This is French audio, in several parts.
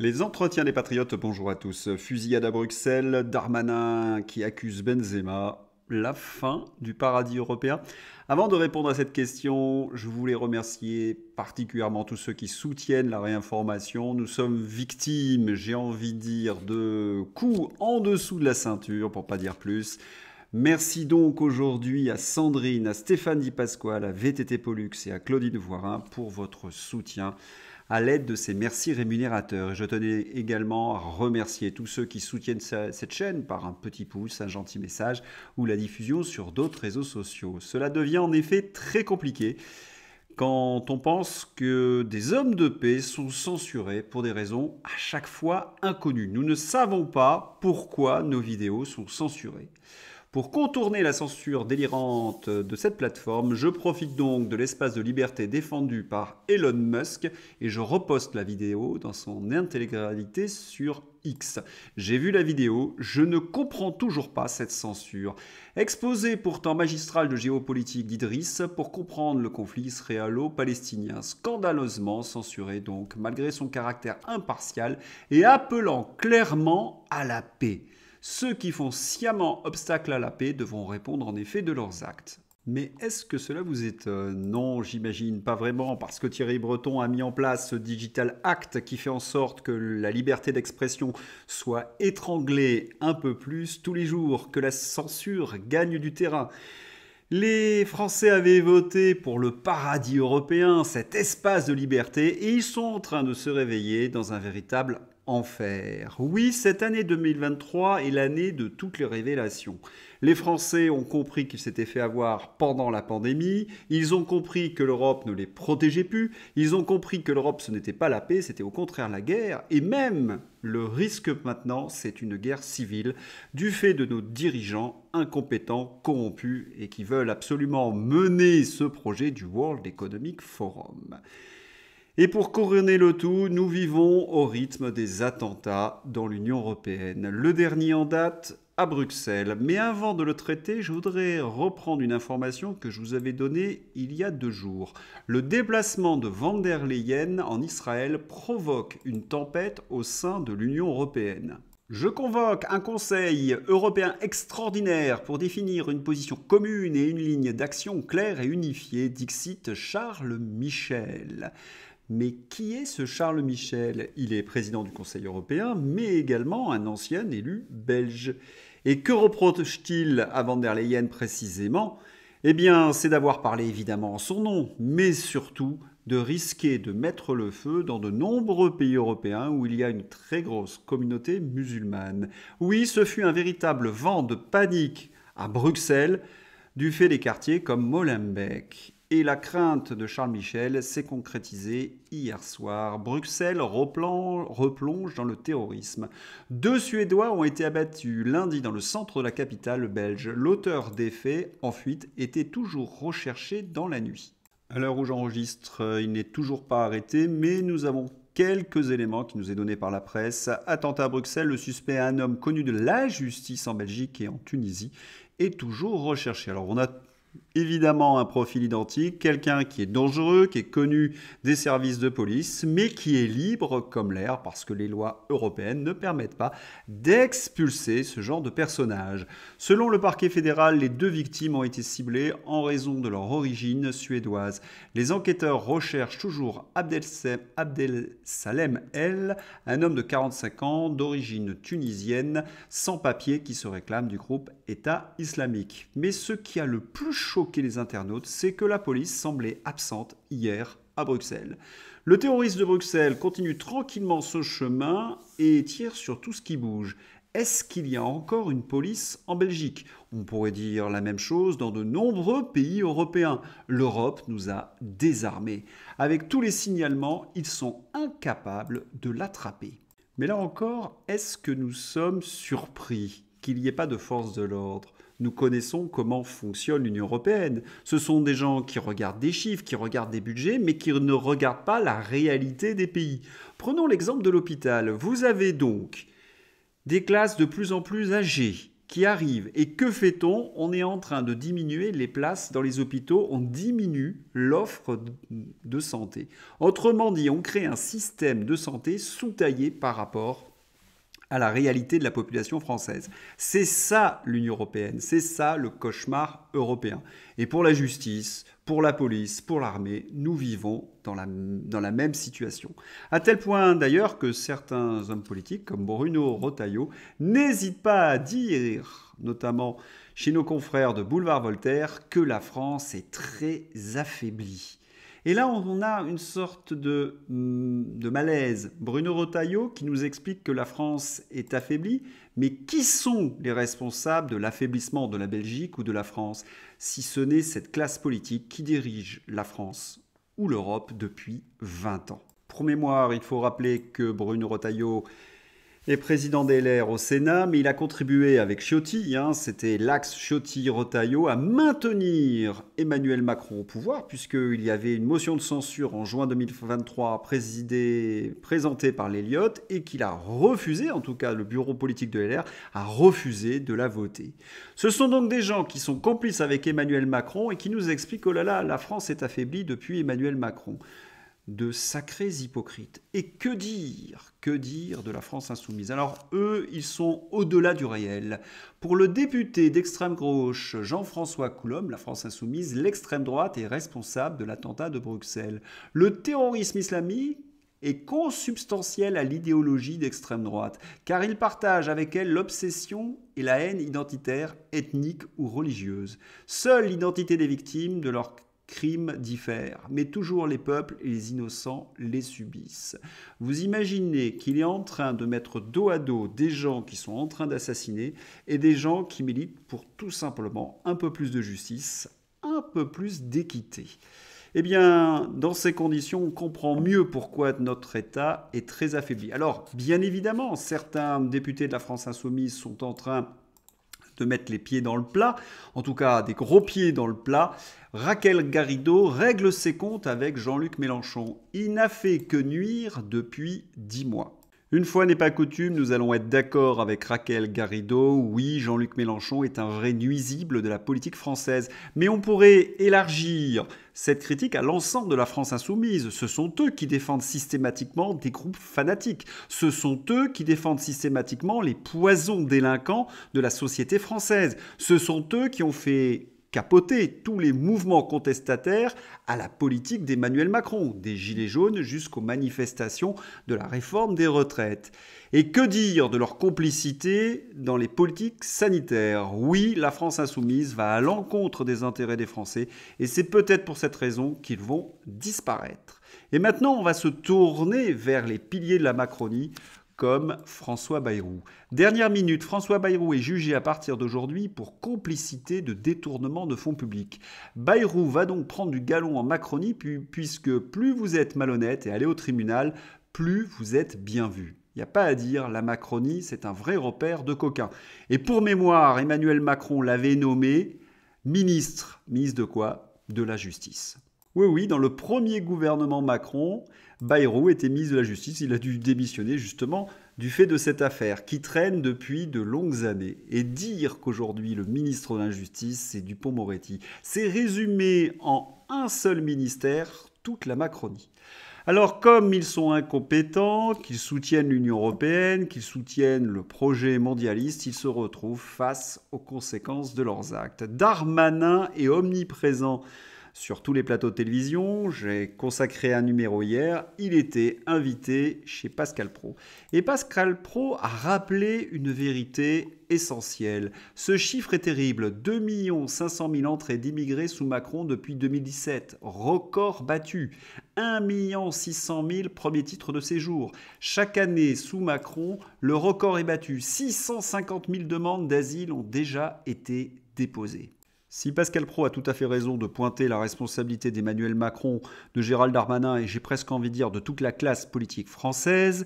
Les entretiens des patriotes, bonjour à tous. Fusillade à Bruxelles, Darmanin qui accuse Benzema, la fin du paradis européen. Avant de répondre à cette question, je voulais remercier particulièrement tous ceux qui soutiennent la réinformation. Nous sommes victimes, j'ai envie de dire, de coups en dessous de la ceinture, pour pas dire plus. Merci donc aujourd'hui à Sandrine, à Stéphane Di Pasquale, à VTT Pollux et à Claudine Voirin pour votre soutien à l'aide de ces merci rémunérateurs. Et je tenais également à remercier tous ceux qui soutiennent cette chaîne par un petit pouce, un gentil message ou la diffusion sur d'autres réseaux sociaux. Cela devient en effet très compliqué quand on pense que des hommes de paix sont censurés pour des raisons à chaque fois inconnues. Nous ne savons pas pourquoi nos vidéos sont censurées. Pour contourner la censure délirante de cette plateforme, je profite donc de l'espace de liberté défendu par Elon Musk et je reposte la vidéo dans son intégralité sur X. J'ai vu la vidéo, je ne comprends toujours pas cette censure. Exposé pourtant magistral de géopolitique d'Idriss pour comprendre le conflit israélo-palestinien, scandaleusement censuré donc, malgré son caractère impartial et appelant clairement à la paix. Ceux qui font sciemment obstacle à la paix devront répondre en effet de leurs actes. Mais est-ce que cela vous étonne? Non, j'imagine pas vraiment, parce que Thierry Breton a mis en place ce Digital Act qui fait en sorte que la liberté d'expression soit étranglée un peu plus tous les jours, que la censure gagne du terrain. Les Français avaient voté pour le paradis européen, cet espace de liberté, et ils sont en train de se réveiller dans un véritable enfer. Oui, cette année 2023 est l'année de toutes les révélations. Les Français ont compris qu'ils s'étaient fait avoir pendant la pandémie, ils ont compris que l'Europe ne les protégeait plus, ils ont compris que l'Europe ce n'était pas la paix, c'était au contraire la guerre, et même le risque maintenant c'est une guerre civile du fait de nos dirigeants incompétents, corrompus et qui veulent absolument mener ce projet du World Economic Forum. Et pour couronner le tout, nous vivons au rythme des attentats dans l'Union européenne. Le dernier en date à Bruxelles. Mais avant de le traiter, je voudrais reprendre une information que je vous avais donnée il y a 2 jours. Le déplacement de Van der Leyen en Israël provoque une tempête au sein de l'Union européenne. Je convoque un Conseil européen extraordinaire pour définir une position commune et une ligne d'action claire et unifiée, dixit Charles Michel. Mais qui est ce Charles Michel? Il est président du Conseil européen, mais également un ancien élu belge. Et que reproche-t-il à Van der Leyen précisément? Eh bien, c'est d'avoir parlé évidemment en son nom, mais surtout de risquer de mettre le feu dans de nombreux pays européens où il y a une très grosse communauté musulmane. Oui, ce fut un véritable vent de panique à Bruxelles, du fait des quartiers comme Molenbeek. Et la crainte de Charles Michel s'est concrétisée hier soir. Bruxelles replonge dans le terrorisme. 2 Suédois ont été abattus lundi dans le centre de la capitale belge. L'auteur des faits, en fuite, était toujours recherché dans la nuit. À l'heure où j'enregistre, il n'est toujours pas arrêté, mais nous avons quelques éléments qui nous est donnés par la presse. Attentat à Bruxelles, le suspect, un homme connu de la justice en Belgique et en Tunisie, est toujours recherché. Alors on a évidemment un profil identique, quelqu'un qui est dangereux, qui est connu des services de police, mais qui est libre comme l'air parce que les lois européennes ne permettent pas d'expulser ce genre de personnage. Selon le parquet fédéral, les 2 victimes ont été ciblées en raison de leur origine suédoise. Les enquêteurs recherchent toujours Abdel-Salem El, un homme de 45 ans d'origine tunisienne, sans papier qui se réclame du groupe État islamique. Mais ce qui a le plus choqué les internautes, c'est que la police semblait absente hier à Bruxelles. Le terroriste de Bruxelles continue tranquillement ce chemin et tire sur tout ce qui bouge. Est-ce qu'il y a encore une police en Belgique? On pourrait dire la même chose dans de nombreux pays européens. L'Europe nous a désarmés. Avec tous les signalements, ils sont incapables de l'attraper. Mais là encore, est-ce que nous sommes surpris qu'il n'y ait pas de force de l'ordre? Nous connaissons comment fonctionne l'Union européenne. Ce sont des gens qui regardent des chiffres, qui regardent des budgets, mais qui ne regardent pas la réalité des pays. Prenons l'exemple de l'hôpital. Vous avez donc des classes de plus en plus âgées, qui arrive. Et que fait-on? On est en train de diminuer les places dans les hôpitaux, on diminue l'offre de santé. Autrement dit, on crée un système de santé sous-taillé par rapport à la réalité de la population française. C'est ça l'Union européenne, c'est ça le cauchemar européen. Et pour la justice, pour la police, pour l'armée, nous vivons dans la même situation. À tel point d'ailleurs que certains hommes politiques, comme Bruno Retailleau, n'hésitent pas à dire, notamment chez nos confrères de Boulevard Voltaire, que la France est très affaiblie. Et là, on a une sorte de malaise. Bruno Retailleau qui nous explique que la France est affaiblie, mais qui sont les responsables de l'affaiblissement de la Belgique ou de la France, si ce n'est cette classe politique qui dirige la France ou l'Europe depuis 20 ans. Pour mémoire, il faut rappeler que Bruno Retailleau est président des LR au Sénat, mais il a contribué avec Ciotti, c'était l'axe Ciotti-Retailleau, à maintenir Emmanuel Macron au pouvoir, puisqu'il y avait une motion de censure en juin 2023 présentée par l'Elliott, et qu'il a refusé, en tout cas le bureau politique de LR, a refusé de la voter. Ce sont donc des gens qui sont complices avec Emmanuel Macron et qui nous expliquent « Oh là là, la France est affaiblie depuis Emmanuel Macron ». De sacrés hypocrites. Et que dire de la France insoumise? Alors eux, ils sont au-delà du réel. Pour le député d'extrême gauche Jean-François Coulombe, la France insoumise, l'extrême droite est responsable de l'attentat de Bruxelles. Le terrorisme islamique est consubstantiel à l'idéologie d'extrême droite, car il partage avec elle l'obsession et la haine identitaire, ethnique ou religieuse. Seule l'identité des victimes de leur crimes diffèrent, mais toujours les peuples et les innocents les subissent. Vous imaginez qu'il est en train de mettre dos à dos des gens qui sont en train d'assassiner et des gens qui militent pour tout simplement un peu plus de justice, un peu plus d'équité. Eh bien, dans ces conditions, on comprend mieux pourquoi notre État est très affaibli. Alors, bien évidemment, certains députés de la France insoumise sont en train de mettre les pieds dans le plat, en tout cas des gros pieds dans le plat. Raquel Garrido règle ses comptes avec Jean-Luc Mélenchon. Il n'a fait que nuire depuis 10 mois. Une fois n'est pas coutume, nous allons être d'accord avec Raquel Garrido. Oui, Jean-Luc Mélenchon est un vrai nuisible de la politique française. Mais on pourrait élargir cette critique à l'ensemble de la France insoumise. Ce sont eux qui défendent systématiquement des groupes fanatiques. Ce sont eux qui défendent systématiquement les poisons délinquants de la société française. Ce sont eux qui ont fait capoter tous les mouvements contestataires à la politique d'Emmanuel Macron, des Gilets jaunes jusqu'aux manifestations de la réforme des retraites. Et que dire de leur complicité dans les politiques sanitaires? Oui, la France insoumise va à l'encontre des intérêts des Français et c'est peut-être pour cette raison qu'ils vont disparaître. Et maintenant, on va se tourner vers les piliers de la Macronie, comme François Bayrou. Dernière minute, François Bayrou est jugé à partir d'aujourd'hui pour complicité de détournement de fonds publics. Bayrou va donc prendre du galon en Macronie puisque plus vous êtes malhonnête et allez au tribunal, plus vous êtes bien vu. Il n'y a pas à dire, la Macronie, c'est un vrai repère de coquins. Et pour mémoire, Emmanuel Macron l'avait nommé ministre. Ministre de quoi? De la Justice. Oui, dans le premier gouvernement Macron, Bayrou était ministre de la Justice. Il a dû démissionner justement du fait de cette affaire qui traîne depuis de longues années. Et dire qu'aujourd'hui le ministre de la Justice, c'est Dupond-Moretti, c'est résumer en un seul ministère toute la Macronie. Alors, comme ils sont incompétents, qu'ils soutiennent l'Union européenne, qu'ils soutiennent le projet mondialiste, ils se retrouvent face aux conséquences de leurs actes. Darmanin est omniprésent sur tous les plateaux de télévision. J'ai consacré un numéro hier. Il était invité chez Pascal Praud. Et Pascal Praud a rappelé une vérité essentielle. Ce chiffre est terrible. 2 500 000 entrées d'immigrés sous Macron depuis 2017. Record battu. 1 600 000 premiers titres de séjour. Chaque année, sous Macron, le record est battu. 650 000 demandes d'asile ont déjà été déposées. Si Pascal Praud a tout à fait raison de pointer la responsabilité d'Emmanuel Macron, de Gérald Darmanin et j'ai presque envie de dire de toute la classe politique française,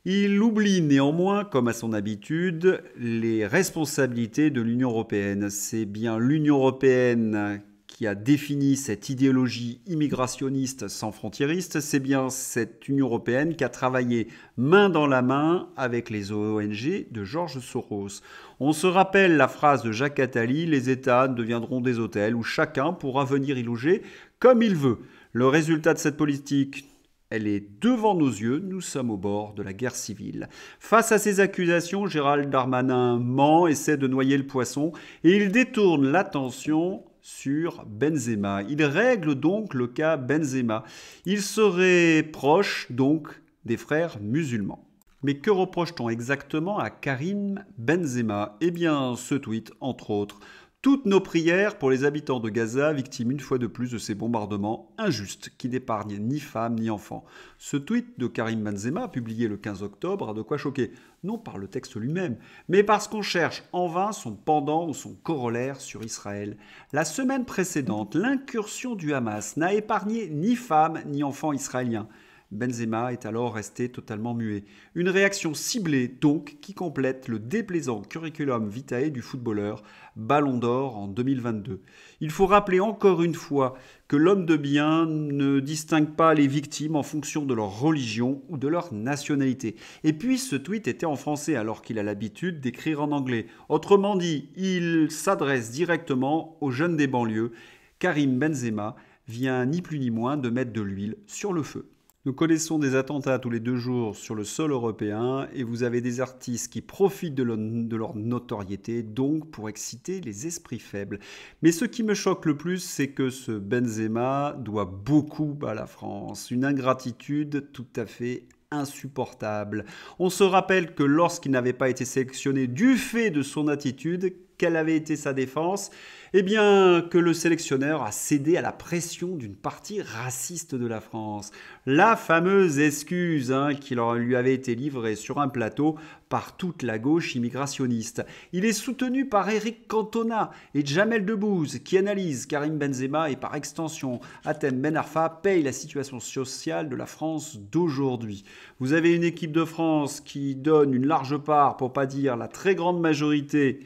il oublie néanmoins, comme à son habitude, les responsabilités de l'Union européenne. C'est bien l'Union européenne qui a défini cette idéologie immigrationniste sans frontiériste, c'est bien cette Union européenne qui a travaillé main dans la main avec les ONG de George Soros. On se rappelle la phrase de Jacques Attali, les États deviendront des hôtels où chacun pourra venir y loger comme il veut. Le résultat de cette politique, elle est devant nos yeux, nous sommes au bord de la guerre civile. Face à ces accusations, Gérald Darmanin ment, essaie de noyer le poisson et il détourne l'attention sur Benzema. Il règle donc le cas Benzema. Il serait proche donc des frères musulmans. Mais que reproche-t-on exactement à Karim Benzema? Eh bien, ce tweet, entre autres. Toutes nos prières pour les habitants de Gaza, victimes une fois de plus de ces bombardements injustes qui n'épargnent ni femmes ni enfants. Ce tweet de Karim Benzema, publié le 15 octobre, a de quoi choquer. Non par le texte lui-même, mais parce qu'on cherche en vain son pendant ou son corollaire sur Israël. La semaine précédente, l'incursion du Hamas n'a épargné ni femmes ni enfants israéliens. Benzema est alors resté totalement muet. Une réaction ciblée donc qui complète le déplaisant curriculum vitae du footballeur, Ballon d'Or en 2022. Il faut rappeler encore une fois que l'homme de bien ne distingue pas les victimes en fonction de leur religion ou de leur nationalité. Et puis ce tweet était en français alors qu'il a l'habitude d'écrire en anglais. Autrement dit, il s'adresse directement aux jeunes des banlieues. Karim Benzema vient ni plus ni moins de mettre de l'huile sur le feu. Nous connaissons des attentats tous les 2 jours sur le sol européen et vous avez des artistes qui profitent de leur notoriété, donc pour exciter les esprits faibles. Mais ce qui me choque le plus, c'est que ce Benzema doit beaucoup à la France. Une ingratitude tout à fait insupportable. On se rappelle que lorsqu'il n'avait pas été sélectionné du fait de son attitude, quelle avait été sa défense? Eh bien, que le sélectionneur a cédé à la pression d'une partie raciste de la France. La fameuse excuse qui lui avait été livrée sur un plateau par toute la gauche immigrationniste. Il est soutenu par Éric Cantona et Jamel Debbouze qui analysent Karim Benzema et par extension Hatem Ben Arfa paye la situation sociale de la France d'aujourd'hui. Vous avez une équipe de France qui donne une large part, pour pas dire la très grande majorité,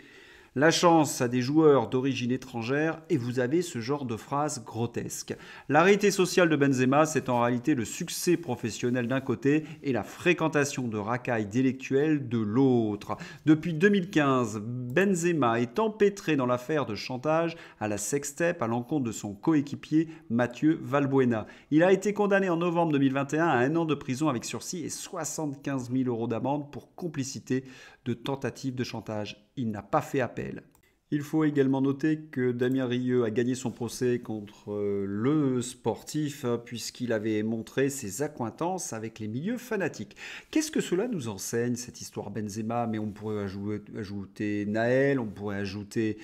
la chance à des joueurs d'origine étrangère et vous avez ce genre de phrase grotesque. La réalité sociale de Benzema, c'est en réalité le succès professionnel d'un côté et la fréquentation de racailles délictuelles de l'autre. Depuis 2015, Benzema est empêtré dans l'affaire de chantage à la sextape à l'encontre de son coéquipier Mathieu Valbuena. Il a été condamné en novembre 2021 à 1 an de prison avec sursis et 75 000 € d'amende pour complicité de tentative de chantage. Il n'a pas fait appel. Il faut également noter que Damien Rieu a gagné son procès contre le sportif puisqu'il avait montré ses accointances avec les milieux fanatiques. Qu'est-ce que cela nous enseigne, cette histoire Benzema? Mais on pourrait ajouter Naël, on pourrait ajouter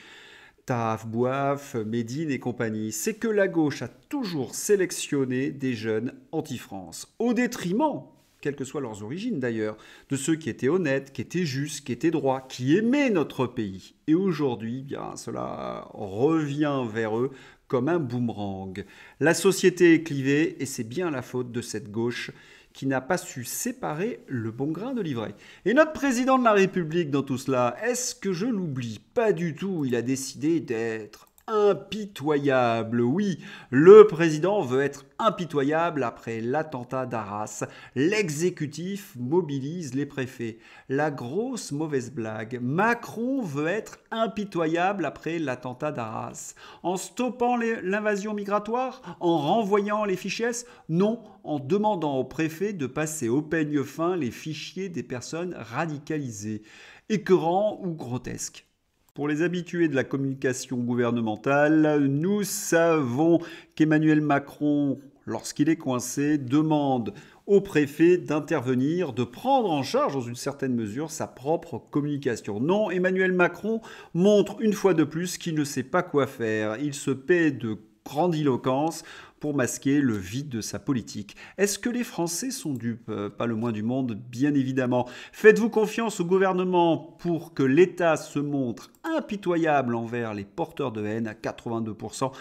Taf, Bouaf, Médine et compagnie. C'est que la gauche a toujours sélectionné des jeunes anti-France, au détriment, quelles que soient leurs origines d'ailleurs, de ceux qui étaient honnêtes, qui étaient justes, qui étaient droits, qui aimaient notre pays. Et aujourd'hui, bien, cela revient vers eux comme un boomerang. La société est clivée et c'est bien la faute de cette gauche qui n'a pas su séparer le bon grain de l'ivraie. Et notre président de la République dans tout cela, est-ce que je l'oublie? Pas du tout, il a décidé d'être impitoyable. Oui, le président veut être impitoyable après l'attentat d'Arras. L'exécutif mobilise les préfets. La grosse mauvaise blague. Macron veut être impitoyable après l'attentat d'Arras. En stoppant l'invasion migratoire? En renvoyant les fichiers? Non, en demandant aux préfets de passer au peigne fin les fichiers des personnes radicalisées. Écœurant ou grotesque. Pour les habitués de la communication gouvernementale, nous savons qu'Emmanuel Macron, lorsqu'il est coincé, demande au préfet d'intervenir, de prendre en charge dans une certaine mesure sa propre communication. Non, Emmanuel Macron montre une fois de plus qu'il ne sait pas quoi faire. Il se paie de grandiloquence pour masquer le vide de sa politique. Est-ce que les Français sont dupes? Pas le moins du monde, bien évidemment. Faites-vous confiance au gouvernement pour que l'État se montre impitoyable envers les porteurs de haine à 82%.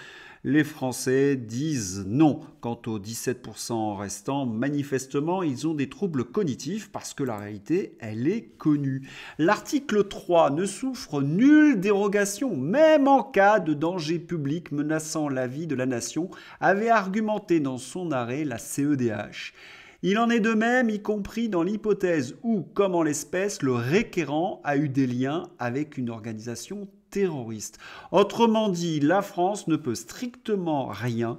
Les Français disent non. Quant aux 17% restants, manifestement, ils ont des troubles cognitifs parce que la réalité, elle est connue. L'article 3 ne souffre nulle dérogation, même en cas de danger public menaçant la vie de la nation, avait argumenté dans son arrêt la CEDH. Il en est de même, y compris dans l'hypothèse où, comme en l'espèce, le requérant a eu des liens avec une organisation terroriste. Autrement dit, la France ne peut strictement rien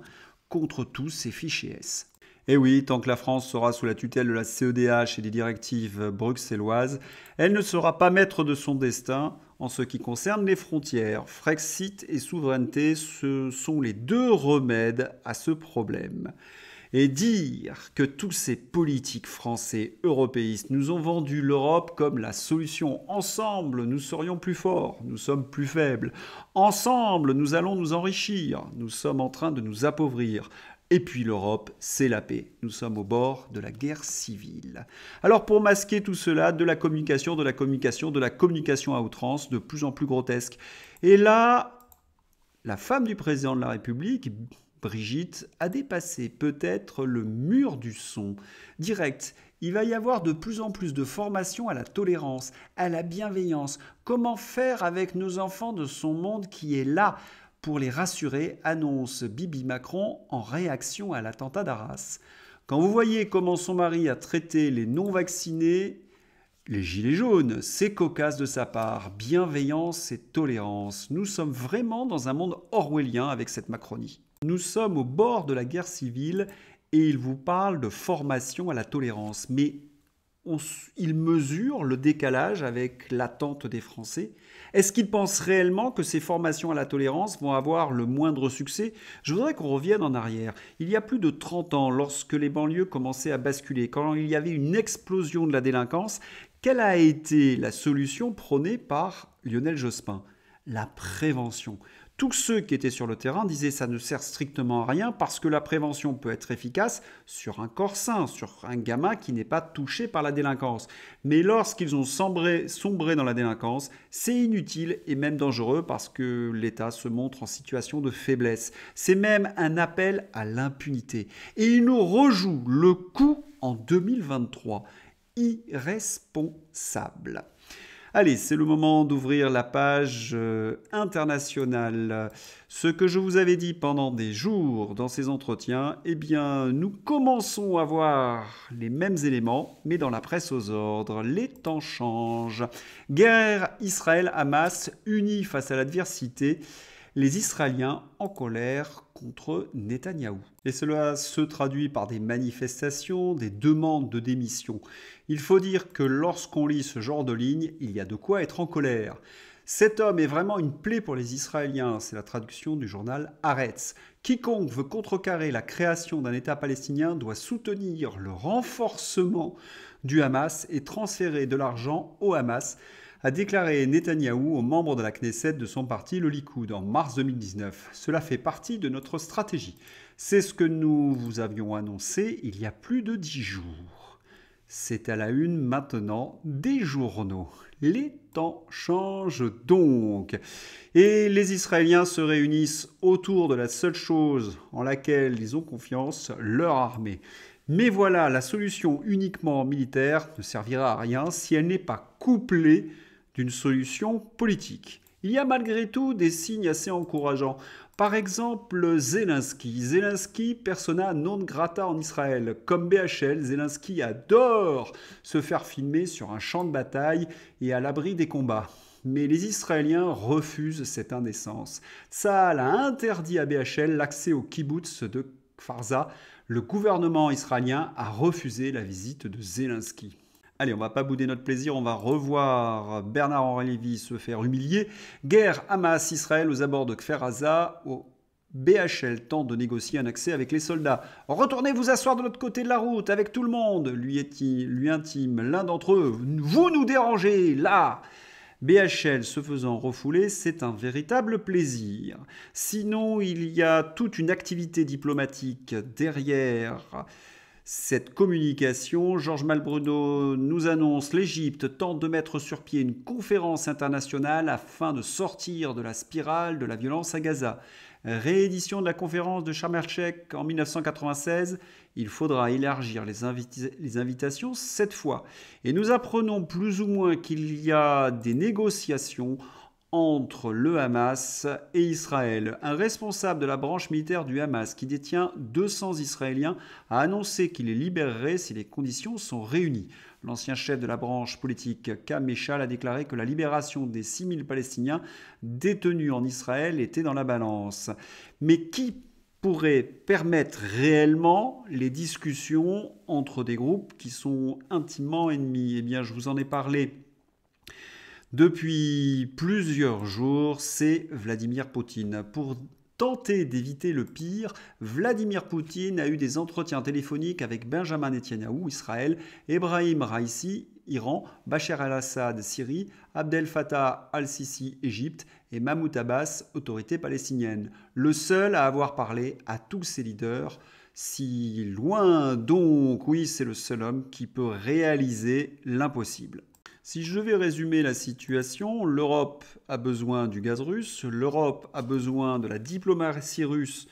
contre tous ces fichiers S. Et oui, tant que la France sera sous la tutelle de la CEDH et des directives bruxelloises, elle ne sera pas maître de son destin en ce qui concerne les frontières. Frexit et souveraineté, ce sont les deux remèdes à ce problème. Et dire que tous ces politiques français européistes nous ont vendu l'Europe comme la solution. Ensemble, nous serions plus forts, nous sommes plus faibles. Ensemble, nous allons nous enrichir, nous sommes en train de nous appauvrir. Et puis l'Europe, c'est la paix. Nous sommes au bord de la guerre civile. Alors pour masquer tout cela, de la communication, de la communication, de la communication à outrance, de plus en plus grotesque. Et là, la femme du président de la République, Brigitte, a dépassé peut-être le mur du son. Direct, il va y avoir de plus en plus de formation à la tolérance, à la bienveillance. Comment faire avec nos enfants de son monde qui est là pour les rassurer, annonce Bibi Macron en réaction à l'attentat d'Arras. Quand vous voyez comment son mari a traité les non-vaccinés, les gilets jaunes, c'est cocasse de sa part, bienveillance et tolérance. Nous sommes vraiment dans un monde orwellien avec cette Macronie. Nous sommes au bord de la guerre civile et il vous parle de formation à la tolérance. Mais il mesure le décalage avec l'attente des Français. Est-ce qu'il pense réellement que ces formations à la tolérance vont avoir le moindre succès? Je voudrais qu'on revienne en arrière. Il y a plus de 30 ans, lorsque les banlieues commençaient à basculer, quand il y avait une explosion de la délinquance, quelle a été la solution prônée par Lionel Jospin? La prévention. Tous ceux qui étaient sur le terrain disaient ça ne sert strictement à rien parce que la prévention peut être efficace sur un corps sain, sur un gamin qui n'est pas touché par la délinquance. Mais lorsqu'ils ont sombré dans la délinquance, c'est inutile et même dangereux parce que l'État se montre en situation de faiblesse. C'est même un appel à l'impunité. Et il nous rejoue le coup en 2023. Irresponsable. Allez, c'est le moment d'ouvrir la page internationale. Ce que je vous avais dit pendant des jours dans ces entretiens, eh bien, nous commençons à voir les mêmes éléments, mais dans la presse aux ordres. Les temps changent. Guerre Israël-Hamas unis face à l'adversité. Les Israéliens en colère contre Netanyahou. Et cela se traduit par des manifestations, des demandes de démission. Il faut dire que lorsqu'on lit ce genre de lignes, il y a de quoi être en colère. Cet homme est vraiment une plaie pour les Israéliens, c'est la traduction du journal Haaretz. Quiconque veut contrecarrer la création d'un État palestinien doit soutenir le renforcement du Hamas et transférer de l'argent au Hamas, a déclaré Netanyahou aux membres de la Knesset de son parti, le Likoud, en mars 2019. Cela fait partie de notre stratégie. C'est ce que nous vous avions annoncé il y a plus de 10 jours. C'est à la une maintenant des journaux. Les temps changent donc. Et les Israéliens se réunissent autour de la seule chose en laquelle ils ont confiance, leur armée. Mais voilà, la solution uniquement militaire ne servira à rien si elle n'est pas couplée d'une solution politique. Il y a malgré tout des signes assez encourageants. Par exemple, Zelensky. Zelensky, persona non grata en Israël. Comme BHL, Zelensky adore se faire filmer sur un champ de bataille et à l'abri des combats. Mais les Israéliens refusent cette indécence. Tsahal a interdit à BHL l'accès au kibbutz de Kfar-Aza. Le gouvernement israélien a refusé la visite de Zelensky. Allez, on va pas bouder notre plaisir, on va revoir Bernard-Henri Lévy se faire humilier. Guerre Hamas-Israël aux abords de Kfar-Aza. BHL tente de négocier un accès avec les soldats. Retournez vous asseoir de l'autre côté de la route avec tout le monde, lui intime l'un d'entre eux. Vous nous dérangez, là! BHL se faisant refouler, c'est un véritable plaisir. Sinon, il y a toute une activité diplomatique derrière cette communication. Georges Malbruno nous annonce: l'Égypte tente de mettre sur pied une conférence internationale afin de sortir de la spirale de la violence à Gaza. Réédition de la conférence de Sharm el-Sheikh en 1996, il faudra élargir les invitations cette fois. Et nous apprenons plus ou moins qu'il y a des négociations entre le Hamas et Israël. Un responsable de la branche militaire du Hamas, qui détient 200 Israéliens, a annoncé qu'il les libérerait si les conditions sont réunies. L'ancien chef de la branche politique, Kam Meshal, a déclaré que la libération des 6000 Palestiniens détenus en Israël était dans la balance. Mais qui pourrait permettre réellement les discussions entre des groupes qui sont intimement ennemis? Eh bien, je vous en ai parlé depuis plusieurs jours, c'est Vladimir Poutine. Pour tenter d'éviter le pire, Vladimir Poutine a eu des entretiens téléphoniques avec Benjamin Netanyahou, Israël, Ebrahim Raisi, Iran, Bachar al-Assad, Syrie, Abdel Fattah al-Sisi, Égypte, et Mahmoud Abbas, autorité palestinienne. Le seul à avoir parlé à tous ces leaders. Si loin donc, oui, c'est le seul homme qui peut réaliser l'impossible. Si je devais résumer la situation, l'Europe a besoin du gaz russe, l'Europe a besoin de la diplomatie russe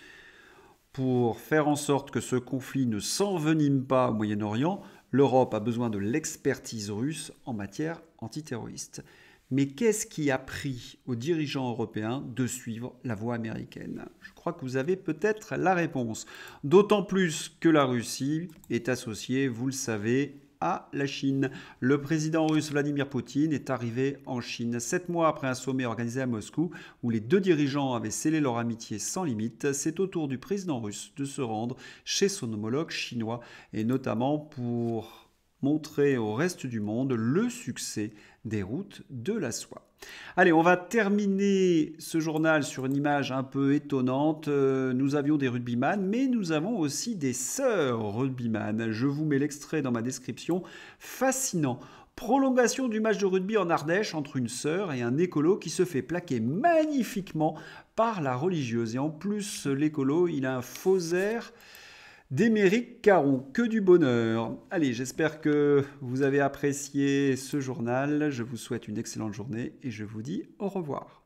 pour faire en sorte que ce conflit ne s'envenime pas au Moyen-Orient, l'Europe a besoin de l'expertise russe en matière antiterroriste. Mais qu'est-ce qui a pris aux dirigeants européens de suivre la voie américaine? Je crois que vous avez peut-être la réponse. D'autant plus que la Russie est associée, vous le savez, à la Chine. Le président russe Vladimir Poutine est arrivé en Chine 7 mois après un sommet organisé à Moscou où les deux dirigeants avaient scellé leur amitié sans limite. C'est au tour du président russe de se rendre chez son homologue chinois et notamment pour montrer au reste du monde le succès des routes de la soie. Allez, on va terminer ce journal sur une image un peu étonnante. Nous avions des rugbyman, mais nous avons aussi des sœurs rugbyman. Je vous mets l'extrait dans ma description. Fascinant. Prolongation du match de rugby en Ardèche entre une sœur et un écolo qui se fait plaquer magnifiquement par la religieuse. Et en plus, l'écolo, il a un faux air d'Émeric Caron, que du bonheur. Allez, j'espère que vous avez apprécié ce journal. Je vous souhaite une excellente journée et je vous dis au revoir.